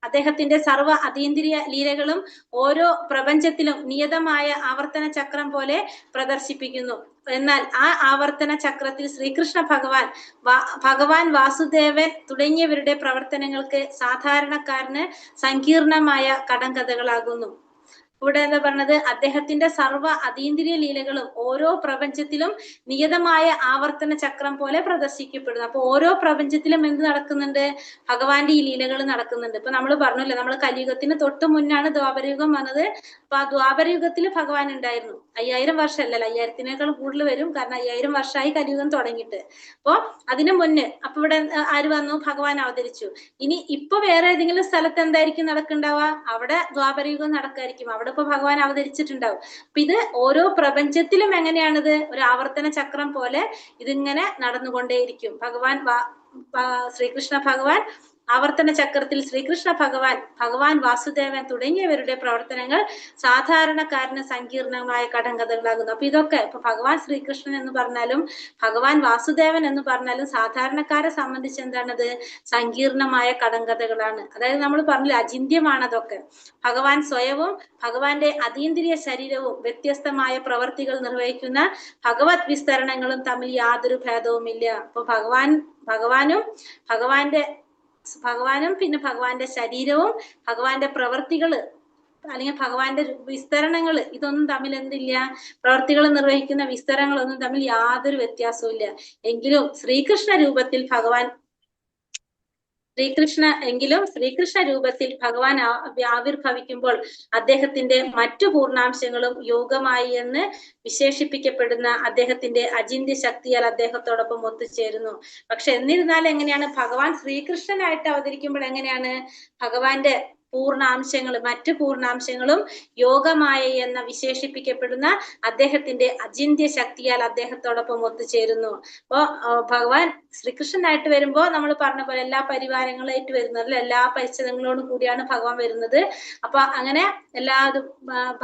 S3: അദ്ദേഹത്തിന്റെ സർവ്വ അതീന്ദ്രിയ ലീലകളും ഓരോ പ്രപഞ്ചത്തിലും നിയതമായ ആവർത്തന ചക്രം പോലെ പ്രദർശിപ്പിക്കുന്നു. എന്നാൽ ആ ആവർത്തന ചക്രത്തിൽ ശ്രീകൃഷ്ണ ഭഗവാൻ വാസുദേവൻ തുടങ്ങിയവരുടെ പ്രവർത്തനങ്ങൾക്ക് സാധാരണക്കാരന് സങ്കീർണമായ കടങ്കഥകളാകുന്നു. ഇവിടെ എന്താ പറഞ്ഞത്? അദ്ദേഹത്തിന്റെ സർവ്വ അതീന്ദ്രിയ ലീലകളും ഓരോ പ്രപഞ്ചത്തിലും നിയതമായ ആവർത്തന ചക്രം പോലെ പ്രദർശിക്കപ്പെടുന്നു. അപ്പൊ ഓരോ പ്രപഞ്ചത്തിലും എന്ത് നടക്കുന്നുണ്ട്? ഭഗവാന്റെ ഈ ലീലകൾ നടക്കുന്നുണ്ട്. ഇപ്പൊ നമ്മൾ പറഞ്ഞല്ലോ, നമ്മൾ കലിയുഗത്തിന് തൊട്ട് മുന്നാണ് ദ്വാപരയുഗം വന്നത്. അപ്പൊ ആ ദ്വാപരയുഗത്തിൽ ഭഗവാൻ ഉണ്ടായിരുന്നു. 5000 വർഷമല്ലല്ലോ, 5000-നേക്കാൾ കൂടുതൽ വരും. കാരണം 5000 വർഷമായി കലിയുഗം തുടങ്ങിയിട്ട്. അപ്പൊ അതിനു മുന്നേ അപ്പൊ ഇവിടെ ആര് വന്നു? ഭഗവാൻ അവതരിച്ചു. ഇനി ഇപ്പൊ വേറെ ഏതെങ്കിലും സ്ഥലത്ത് എന്തായിരിക്കും നടക്കുന്നുണ്ടാവുക? അവിടെ ദ്വാപരയുഗം നടക്കായിരിക്കും. അവിടെ ഇപ്പൊ ഭഗവാൻ അവതരിച്ചിട്ടുണ്ടാവും. അപ്പൊ ഇത് ഓരോ പ്രപഞ്ചത്തിലും എങ്ങനെയാണിത്? ഒരു ആവർത്തന ചക്രം പോലെ ഇതിങ്ങനെ നടന്നുകൊണ്ടേയിരിക്കും. ശ്രീകൃഷ്ണ ഭഗവാൻ ആവർത്തന ചക്രത്തിൽ ശ്രീകൃഷ്ണ ഭഗവാൻ വാസുദേവൻ തുടങ്ങിയവരുടെ പ്രവർത്തനങ്ങൾ സാധാരണക്കാരന് സങ്കീർണമായ കടങ്കഥകളാകുന്നു. അപ്പൊ ഇതൊക്കെ ഇപ്പൊ ഭഗവാൻ ശ്രീകൃഷ്ണൻ എന്ന് പറഞ്ഞാലും ഭഗവാൻ വാസുദേവൻ എന്ന് പറഞ്ഞാലും സാധാരണക്കാരെ സംബന്ധിച്ച് എന്താണത്? സങ്കീർണമായ കടങ്കഥകളാണ്. അതായത് നമ്മൾ പറഞ്ഞില്ല, അചിന്യമാണ് അതൊക്കെ. ഭഗവാൻ സ്വയവും ഭഗവാന്റെ അതീന്ദ്രിയ ശരീരവും വ്യത്യസ്തമായ പ്രവർത്തികൾ നിർവഹിക്കുന്ന ഭഗവത് വിസ്തരണങ്ങളും തമ്മിൽ യാതൊരു ഭേദവുമില്ല. അപ്പൊ ഭഗവാനും പിന്നെ ഭഗവാന്റെ ശരീരവും ഭഗവാന്റെ പ്രവർത്തികള് അല്ലെങ്കിൽ ഭഗവാന്റെ വിസ്തരണങ്ങൾ, ഇതൊന്നും തമ്മിൽ എന്തില്ല? പ്രവർത്തികൾ നിർവഹിക്കുന്ന വിസ്തരണങ്ങളൊന്നും തമ്മിൽ യാതൊരു വ്യത്യാസവും ഇല്ല. എങ്കിലും ശ്രീകൃഷ്ണ രൂപത്തിൽ ഭഗവാൻ ആവിർഭവിക്കുമ്പോൾ അദ്ദേഹത്തിന്റെ മറ്റു പൂർണ്ണാംശങ്ങളും യോഗമായി എന്ന് വിശേഷിപ്പിക്കപ്പെടുന്ന അദ്ദേഹത്തിന്റെ അചിന്ത്യ ശക്തിയാൽ അദ്ദേഹത്തോടൊപ്പം ഒത്തുചേരുന്നു. പക്ഷെ എന്നിരുന്നാലും എങ്ങനെയാണ് ഭഗവാൻ ശ്രീകൃഷ്ണനായിട്ട് അവതരിക്കുമ്പോൾ എങ്ങനെയാണ്? ഭഗവാന്റെ മറ്റു പൂർണ്ണാംശങ്ങളും യോഗമായ എന്ന വിശേഷിപ്പിക്കപ്പെടുന്ന അദ്ദേഹത്തിന്റെ അചിന്ത്യ ശക്തിയാൽ അദ്ദേഹത്തോടൊപ്പം ഒത്തുചേരുന്നു. അപ്പോ ഭഗവാൻ ശ്രീകൃഷ്ണനായിട്ട് വരുമ്പോ നമ്മൾ പറഞ്ഞ പോലെ എല്ലാ പരിവാരങ്ങളായിട്ട് വരുന്നത്, എല്ലാ പരിച്ഛേദങ്ങളോടും കൂടിയാണ് ഭഗവാൻ വരുന്നത്. അപ്പൊ അങ്ങനെ എല്ലാതും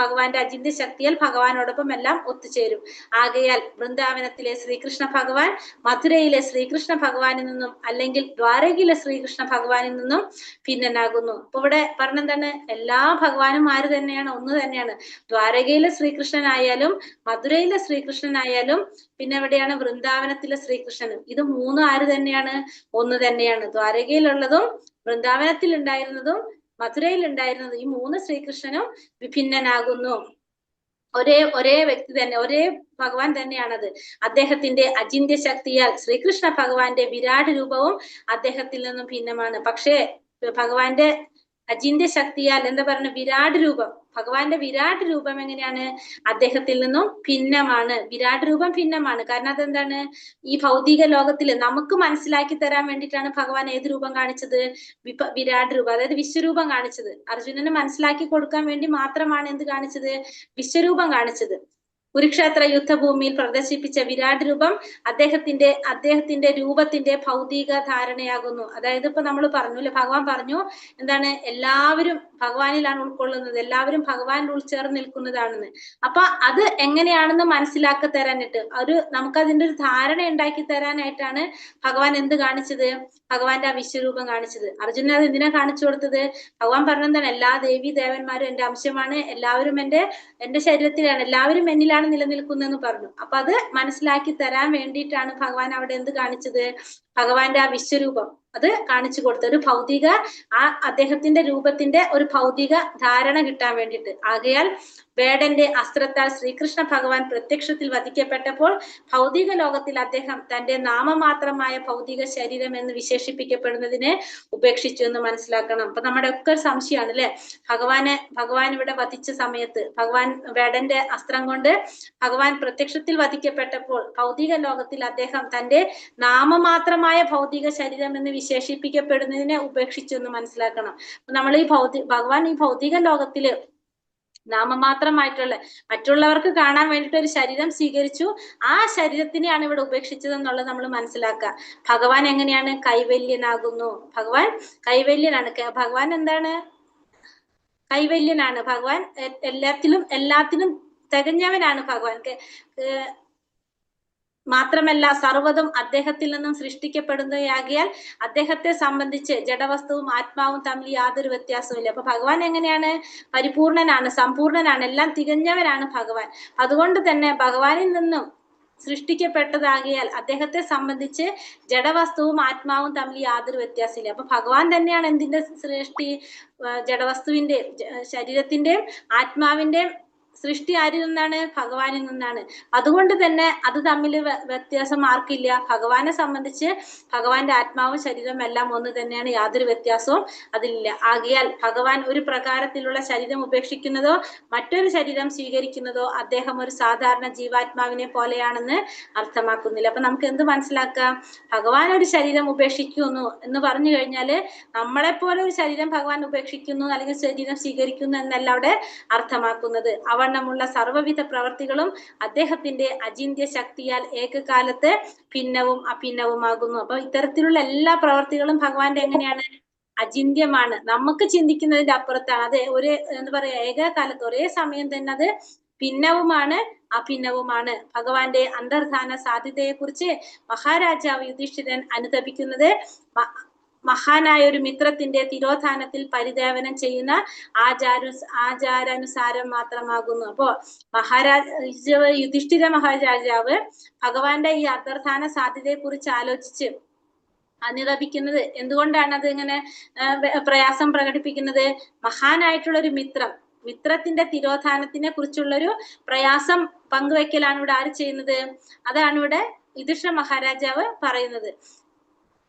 S3: ഭഗവാന്റെ അചിന്ത്യ ശക്തിയാൽ ഭഗവാനോടൊപ്പം എല്ലാം ഒത്തുചേരും. ആകയാൽ വൃന്ദാവനത്തിലെ ശ്രീകൃഷ്ണ ഭഗവാൻ മധുരയിലെ ശ്രീകൃഷ്ണ ഭഗവാനിൽ നിന്നും അല്ലെങ്കിൽ ദ്വാരകയിലെ ശ്രീകൃഷ്ണ ഭഗവാനിൽ നിന്നും ഭിന്നനാകുന്നു. അപ്പൊ ഇവിടെ പറഞ്ഞെന്താണ്? എല്ലാ ഭഗവാനും ആര് തന്നെയാണ്? ഒന്ന് തന്നെയാണ്. ദ്വാരകയിലെ ശ്രീകൃഷ്ണനായാലും മധുരയിലെ ശ്രീകൃഷ്ണനായാലും പിന്നെ എവിടെയാണ്? വൃന്ദാവനത്തിലെ ശ്രീകൃഷ്ണനും. ഇത് മൂന്നും ആര് തന്നെയാണ്? ഒന്ന് തന്നെയാണ്. ദ്വാരകയിലുള്ളതും വൃന്ദാവനത്തിൽ ഉണ്ടായിരുന്നതും മധുരയിൽ ഉണ്ടായിരുന്നതും ഈ 3 ശ്രീകൃഷ്ണനും വിഭിന്നനാകുന്നു. ഒരേ വ്യക്തി തന്നെ, ഒരേ ഭഗവാൻ തന്നെയാണത്. അദ്ദേഹത്തിന്റെ അചിന്ത്യ ശക്തിയാൽ ശ്രീകൃഷ്ണ ഭഗവാന്റെ വിരാട് രൂപവും അദ്ദേഹത്തിൽ നിന്നും ഭിന്നമാണ്. പക്ഷേ ഭഗവാന്റെ അചിന്യ ശക്തിയാൽ എന്താ പറയുക, വിരാട് രൂപം, ഭഗവാന്റെ വിരാട് രൂപം എങ്ങനെയാണ്, അദ്ദേഹത്തിൽ നിന്നും ഭിന്നമാണ്. വിരാട് രൂപം ഭിന്നമാണ്. കാരണം അതെന്താണ്, ഈ ഭൗതിക ലോകത്തില് നമുക്ക് മനസ്സിലാക്കി തരാൻ വേണ്ടിയിട്ടാണ് ഭഗവാൻ ഏത് രൂപം കാണിച്ചത്, വിരാട് രൂപം, അതായത് വിശ്വരൂപം കാണിച്ചത്. അർജുനന് മനസ്സിലാക്കി കൊടുക്കാൻ വേണ്ടി മാത്രമാണ് എന്ത് കാണിച്ചത്, വിശ്വരൂപം കാണിച്ചത്. കുരുക്ഷേത്ര യുദ്ധഭൂമിയിൽ പ്രദർശിപ്പിച്ച വിരാട് രൂപം അദ്ദേഹത്തിന്റെ രൂപത്തിന്റെ ഭൗതിക ധാരണയാകുന്നു. അതായത് ഇപ്പൊ നമ്മൾ പറഞ്ഞു അല്ലെ, ഭഗവാൻ പറഞ്ഞു എന്താണ്, എല്ലാവരും ഭഗവാനിലാണ് ഉൾക്കൊള്ളുന്നത്, എല്ലാവരും ഭഗവാനിൽ ഉൾച്ചേർന്ന് നിൽക്കുന്നതാണെന്ന്. അപ്പൊ അത് എങ്ങനെയാണെന്ന് മനസ്സിലാക്കി തരാനായിട്ട്, നമുക്കതിന്റെ ഒരു ധാരണ ഉണ്ടാക്കി തരാനായിട്ടാണ് ഭഗവാൻ എന്ത് കാണിച്ചത്, ഭഗവാന്റെ ആ വിശ്വരൂപം കാണിച്ചത്. അർജുനൻ അത് എന്തിനാ കാണിച്ചു കൊടുത്തത്, ഭഗവാൻ പറഞ്ഞെന്താണ്, എല്ലാ ദേവി ദേവന്മാരും എന്റെ അംശമാണ്, എല്ലാവരും എന്റെ ശരീരത്തിലാണ്, എല്ലാവരും എന്നിലാണ് നിലനിൽക്കുന്നതെന്ന് പറഞ്ഞു. അപ്പൊ അത് മനസ്സിലാക്കി തരാൻ വേണ്ടിയിട്ടാണ് ഭഗവാൻ അവിടെ എന്ത് കാണിച്ചത്, ഭഗവാന്റെ ആ വിശ്വരൂപം അത് കാണിച്ചു കൊടുത്ത ഒരു ഭൗതിക, അദ്ദേഹത്തിന്റെ രൂപത്തിന്റെ ഒരു ഭൗതിക ധാരണ കിട്ടാൻ വേണ്ടിയിട്ട്. ആകയാൽ വേടന്റെ അസ്ത്രത്താൽ ശ്രീകൃഷ്ണ ഭഗവാൻ പ്രത്യക്ഷത്തിൽ വധിക്കപ്പെട്ടപ്പോൾ ഭൗതിക ലോകത്തിൽ അദ്ദേഹം തന്റെ നാമമാത്രമായ ഭൗതിക ശരീരം എന്ന് വിശേഷിപ്പിക്കപ്പെടുന്നതിനെ ഉപേക്ഷിച്ചു എന്ന് മനസ്സിലാക്കണം. അപ്പൊ നമ്മുടെ ഒക്കെ സംശയമാണ് അല്ലെ, ഭഗവാൻ ഇവിടെ വധിച്ച സമയത്ത്, ഭഗവാൻ വേടന്റെ അസ്ത്രം കൊണ്ട് ഭഗവാൻ പ്രത്യക്ഷത്തിൽ വധിക്കപ്പെട്ടപ്പോൾ ഭൗതിക ലോകത്തിൽ അദ്ദേഹം തന്റെ നാമമാത്രമായ ഭൗതിക ശരീരം എന്ന് വിശേഷിപ്പിക്കപ്പെടുന്നതിനെ ഉപേക്ഷിച്ചു എന്ന് മനസ്സിലാക്കണം. നമ്മൾ ഈ ഭഗവാൻ ഈ ഭൗതിക ലോകത്തില് നാമമാത്രമായിട്ടുള്ള, മറ്റുള്ളവർക്ക് കാണാൻ വേണ്ടിയിട്ട് ഒരു ശരീരം സ്വീകരിച്ചു, ആ ശരീരത്തിനെയാണ് ഇവിടെ ഉപേക്ഷിച്ചത് എന്നുള്ളത് നമ്മൾ മനസ്സിലാക്കുക. ഭഗവാൻ എങ്ങനെയാണ്, കൈവല്യനാകുന്നു. ഭഗവാൻ കൈവല്യനാണ്. ഭഗവാൻ എന്താണ്, കൈവല്യനാണ്. ഭഗവാൻ എല്ലാത്തിനും തികഞ്ഞവനാണ്. ഭഗവാൻ മാത്രമല്ല സർവ്വതും അദ്ദേഹത്തിൽ നിന്നും സൃഷ്ടിക്കപ്പെടുന്നതാകിയാൽ അദ്ദേഹത്തെ സംബന്ധിച്ച് ജഡവസ്തുവും ആത്മാവും തമ്മിൽ യാതൊരു വ്യത്യാസവുമില്ല. അപ്പൊ ഭഗവാൻ എങ്ങനെയാണ്, പരിപൂർണനാണ്, സമ്പൂർണനാണ്, എല്ലാം തികഞ്ഞവനാണ് ഭഗവാൻ. അതുകൊണ്ട് തന്നെ ഭഗവാനിൽ നിന്നും സൃഷ്ടിക്കപ്പെട്ടതാകിയാൽ അദ്ദേഹത്തെ സംബന്ധിച്ച് ജഡവസ്തുവും ആത്മാവും തമ്മിൽ യാതൊരു വ്യത്യാസമില്ല. അപ്പൊ ഭഗവാൻ തന്നെയാണ് എന്തിന്റെ സൃഷ്ടി, ജഡവസ്തുവിന്റെ, ശരീരത്തിന്റെയും ആത്മാവിന്റെയും സൃഷ്ടി ആരിൽ നിന്നാണ്, ഭഗവാനിൽ നിന്നാണ്. അതുകൊണ്ട് തന്നെ അത് തമ്മിൽ വ്യത്യാസം ആർക്കില്ല, ഭഗവാനെ സംബന്ധിച്ച് ഭഗവാന്റെ ആത്മാവും ശരീരവും എല്ലാം ഒന്ന് തന്നെയാണ്, യാതൊരു വ്യത്യാസവും അതിലില്ല. ആകയാൽ ഭഗവാൻ ഒരു പ്രകാരത്തിലുള്ള ശരീരം ഉപേക്ഷിക്കുന്നതോ മറ്റൊരു ശരീരം സ്വീകരിക്കുന്നതോ അദ്ദേഹം ഒരു സാധാരണ ജീവാത്മാവിനെ പോലെയാണെന്ന് അർത്ഥമാക്കുന്നില്ല. അപ്പൊ നമുക്ക് എന്ത് മനസ്സിലാക്കാം, ഭഗവാൻ ഒരു ശരീരം ഉപേക്ഷിക്കുന്നു എന്ന് പറഞ്ഞു കഴിഞ്ഞാല് നമ്മളെപ്പോലെ ഒരു ശരീരം ഭഗവാൻ ഉപേക്ഷിക്കുന്നു അല്ലെങ്കിൽ ശരീരം സ്വീകരിക്കുന്നു എന്നല്ല അവിടെ അർത്ഥമാക്കുന്നത്. അവണ്ണമുള്ള സർവ്വവിധ പ്രവർത്തികളും അദ്ദേഹത്തിന്റെ അചിന്യ ശക്തിയാൽ ഏകകാലത്ത് ഭിന്നവും അഭിന്നവുമാകുന്നു. അപ്പൊ ഇത്തരത്തിലുള്ള എല്ലാ പ്രവർത്തികളും ഭഗവാന്റെ എങ്ങനെയാണ്, അചിന്യമാണ്, നമുക്ക് ചിന്തിക്കുന്നതിന്റെ അപ്പുറത്താണ്. അത് എന്താ പറയാ, ഏകകാലത്ത് ഒരേ സമയം തന്നെ അത് ഭിന്നവുമാണ് അഭിന്നവുമാണ്. ഭഗവാന്റെ അന്തർധാന സാധ്യതയെ കുറിച്ച് മഹാരാജാവ് യുധിഷ്ഠിരൻ അനുതപിക്കുന്നത് മഹാനായ ഒരു മിത്രത്തിന്റെ തിരോധാനത്തിൽ പരിദേവനം ചെയ്യുന്ന ആചാരാനുസാരം മാത്രമാകുന്നു. അപ്പോ യുധിഷ്ഠിര മഹാരാജാവ് ഭഗവാന്റെ ഈ അന്തർധാന സാധ്യതയെ കുറിച്ച് ആലോചിച്ച് അനുതപിക്കുന്നത് എന്തുകൊണ്ടാണ്, അത് ഇങ്ങനെ പ്രയാസം പ്രകടിപ്പിക്കുന്നത്, മഹാനായിട്ടുള്ള ഒരു മിത്രത്തിന്റെ തിരോധാനത്തിനെ കുറിച്ചുള്ളൊരു പ്രയാസം പങ്കുവെക്കലാണ് ഇവിടെ ആര് ചെയ്യുന്നത്, അതാണ് ഇവിടെ യുധിഷ്ഠിര മഹാരാജാവ് പറയുന്നത്.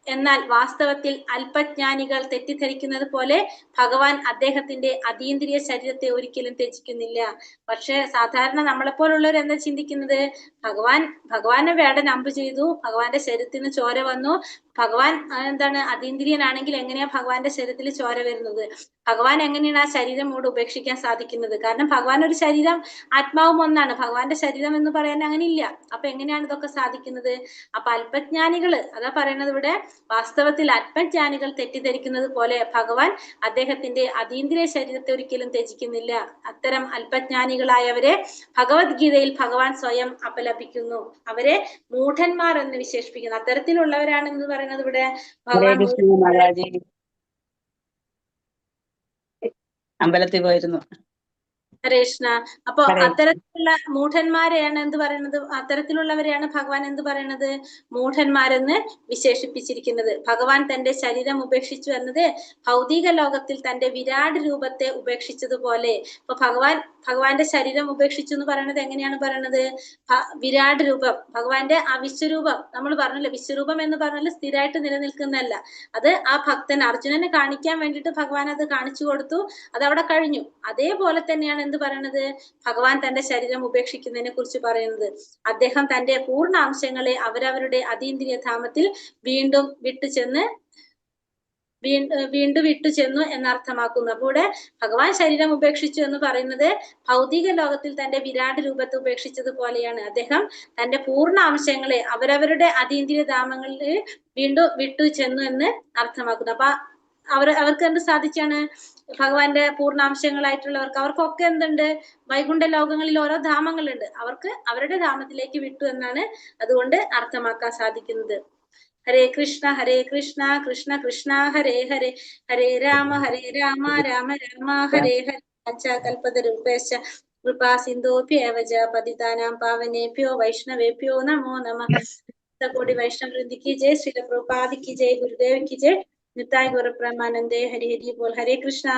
S3: എന്നാൽ വാസ്തവത്തിൽ അല്പജ്ഞാനികൾ തെറ്റിദ്ധരിക്കുന്നത് പോലെ ഭഗവാൻ അദ്ദേഹത്തിന്റെ അതീന്ദ്രിയ ശരീരത്തെ ഒരിക്കലും ത്യജിക്കുന്നില്ല. പക്ഷെ സാധാരണ നമ്മളെപ്പോലുള്ളവർ എന്താ ചിന്തിക്കുന്നത്, ഭഗവാനെ വേടൻ അമ്പ് ചെയ്തു, ഭഗവാന്റെ ശരീരത്തിൽ നിന്ന് ചോര വന്നു, ഭഗവാൻ എന്താണ് അതീന്ദ്രിയനാണെങ്കിൽ എങ്ങനെയാ ഭഗവാന്റെ ശരീരത്തിൽ ചോര വരുന്നത്, ഭഗവാൻ എങ്ങനെയാണ് ആ ശരീരം കൂടെ ഉപേക്ഷിക്കാൻ സാധിക്കുന്നത്, കാരണം ഭഗവാൻ ഒരു ശരീരം ആത്മാവും ഒന്നാണ്, ഭഗവാന്റെ ശരീരം എന്ന് പറയാൻ അങ്ങനെ ഇല്ല. അപ്പൊ എങ്ങനെയാണ് ഇതൊക്കെ സാധിക്കുന്നത്? അപ്പൊ അല്പജ്ഞാനികള് അതാ പറയുന്നത് ഇവിടെ, വാസ്തവത്തിൽ അല്പജ്ഞാനികൾ തെറ്റിദ്ധരിക്കുന്നത് പോലെ ഭഗവാൻ അദ്ദേഹത്തിന്റെ അതീന്ദ്രിയ ശരീരത്തെ ഒരിക്കലും ത്യജിക്കുന്നില്ല. അത്തരം അല്പജ്ഞാനികളായവരെ ഭഗവത്ഗീതയിൽ ഭഗവാൻ സ്വയം അപലപിക്കുന്നു, അവരെ മൂഢന്മാർ എന്ന് വിശേഷിപ്പിക്കുന്നു. അത്തരത്തിലുള്ളവരാണ് എന്ന് പറയുന്നത് ഇവിടെ ഭഗവാൻ.
S7: അമ്പലത്തിൽ പോയിരുന്നു.
S3: ഹരേ കൃഷ്ണ. അപ്പൊ അത്തരത്തിലുള്ള മൂഢന്മാരെയാണ് എന്ത് പറയുന്നത്? അത്തരത്തിലുള്ളവരെയാണ് ഭഗവാൻ എന്ത് പറയുന്നത്? മൂഢന്മാരെന്ന് വിശേഷിപ്പിച്ചിരിക്കുന്നത്. ഭഗവാൻ തന്റെ ശരീരം ഉപേക്ഷിച്ചു എന്നത് ഭൗതിക ലോകത്തിൽ തന്റെ വിരാട് രൂപത്തെ ഉപേക്ഷിച്ചതുപോലെ. ഇപ്പൊ ഭഗവാന്റെ ശരീരം ഉപേക്ഷിച്ചു എന്ന് പറയുന്നത് എങ്ങനെയാണ് പറയുന്നത്? വിരാട് രൂപം, ഭഗവാന്റെ ആ വിശ്വരൂപം, നമ്മൾ പറഞ്ഞില്ല, വിശ്വരൂപം എന്ന് പറഞ്ഞാൽ സ്ഥിരമായിട്ട് നിലനിൽക്കുന്നതല്ല. അത് ആ ഭക്തൻ അർജുനന് കാണിക്കാൻ വേണ്ടിയിട്ട് ഭഗവാൻ അത് കാണിച്ചു കൊടുത്തു, അതവിടെ കഴിഞ്ഞു. അതേപോലെ തന്നെയാണ് എന്ത് പറയുന്നത്? ഭഗവാൻ തന്റെ ശരീരം ഉപേക്ഷിക്കുന്നതിനെ കുറിച്ച് പറയുന്നത്. അദ്ദേഹം തന്റെ പൂർണ്ണാംശങ്ങളെ അവരവരുടെ അതീന്ദ്രിയ ധാമത്തിൽ വീണ്ടും വിട്ടു ചെന്നു എന്നർത്ഥമാക്കുന്നു. അപ്പോൾ ഇവിടെ ഭഗവാൻ ശരീരം ഉപേക്ഷിച്ചു എന്ന് പറയുന്നത് ഭൗതിക ലോകത്തിൽ തന്റെ വിരാട് രൂപത്തെ ഉപേക്ഷിച്ചതുപോലെയാണ്. അദ്ദേഹം തന്റെ പൂർണ്ണ അംശങ്ങളെ അവരവരുടെ അതീന്ദ്രിയ ധാമങ്ങളിൽ വീണ്ടും വിട്ടു ചെന്നു എന്ന് അർത്ഥമാക്കുന്നു. അപ്പൊ അവർക്ക് എന്ത് സാധിച്ചാണ്? ഭഗവാന്റെ പൂർണ്ണാംശങ്ങളായിട്ടുള്ളവർക്ക് അവർക്കൊക്കെ എന്തുണ്ട്? വൈകുണ്ഠ ലോകങ്ങളിൽ ഓരോ ധാമങ്ങളുണ്ട്, അവർക്ക് അവരുടെ ധാമത്തിലേക്ക് വിട്ടു എന്നാണ് അതുകൊണ്ട് അർത്ഥമാക്കാൻ സാധിക്കുന്നത്. ഹരേ കൃഷ്ണ കൃഷ്ണ കൃഷ്ണ ഹരേ ഹരേ, ഹരേ രാമ രാമ രാമ ഹരേ ഹരേ. കൽപതരൂപേശ്ച കൃപാ സിന്ധോഭ്യേവ ച പതിതാനാം പാവനേഭ്യോ വൈഷ്ണവേഭ്യോ നമോ നമഃ. കോടി വൈഷ്ണവ വൃന്ദി की जय, श्रील प्रभुपाद की जय, गुरुदेव की जय, निताय गौर प्रेमानंदे, हरि हरि बोल. हरे कृष्णा.